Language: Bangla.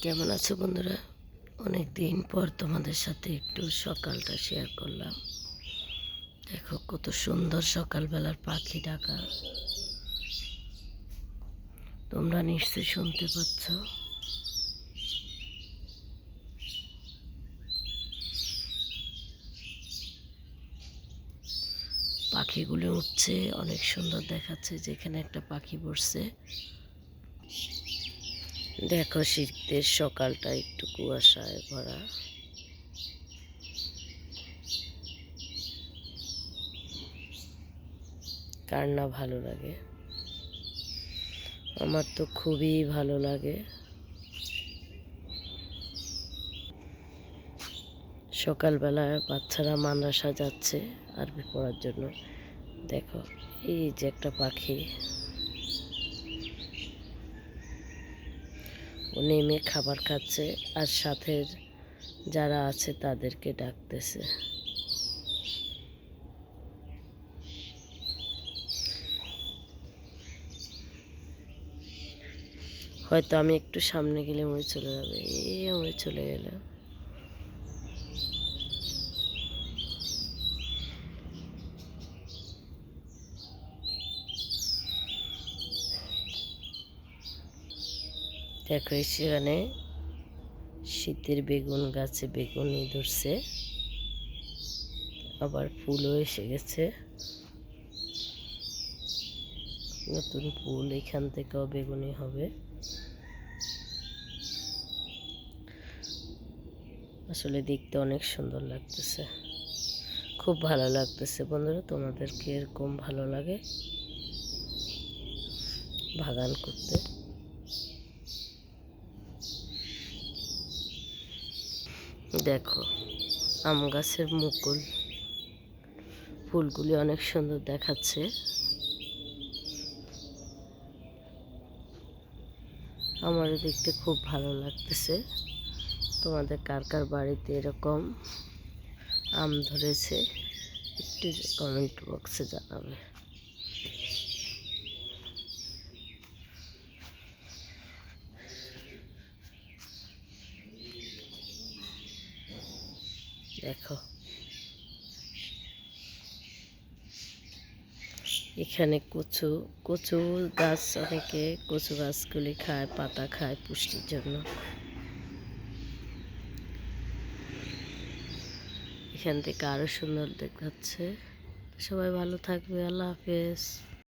কেমন আছো বন্ধুরা? অনেক দিন পর তোমাদের সাথে একটু সকালটা শেয়ার করলাম। দেখো কত সুন্দর সকালবেলার পাখি ডাকা। তোমরা নিশ্চয়ই শুনতে পাচ্ছ। পাখিগুলো উঠছে, অনেক সুন্দর দেখাচ্ছে। যেখানে একটা পাখি বসছে। দেখো শীতের সকালটা একটু কুয়াশায় ভরা। কার না ভালো লাগে? আমার তো খুবই ভালো লাগে। সকালবেলায় বাচ্চারা মাদ্রাসা যাচ্ছে আরবি পড়ার জন্য। দেখো এই যে একটা পাখি, ও নেমে খাবার খাচ্ছে আর সাথে যারা আছে তাদেরকে ডাকতেছে। হয়তো আমি একটু সামনে গেলে উড়ে চলে যাবে। উড়ে চলে গেল। দেখো সেখানে শীতের বেগুন গাছে বেগুনই ধরছে, আবার ফুলও এসে গেছে। নতুন ফুল, এখান থেকেও বেগুনি হবে। আসলে দেখতে অনেক সুন্দর লাগতেছে, খুব ভালো লাগতেছে। বন্ধুরা, তোমাদেরকে এরকম ভালো লাগে বাগান করতে? দেখো আম গাছের মুকুল ফুলগুলি অনেক সুন্দর দেখাচ্ছে। আমারও দেখতে খুব ভালো লাগতেছে। তোমাদের কার কার বাড়িতে এরকম আম ধরেছে একটু কমেন্ট বক্সে জানাবে। দেখো এখানে কচু কচু গাছ, অনেকে কচু গাছগুলি খায়, পাতা খায় পুষ্টির জন্য। এখান থেকে আরো সুন্দর দেখাচ্ছে। সবাই ভালো থাকবে। আল্লাহ হাফেজ।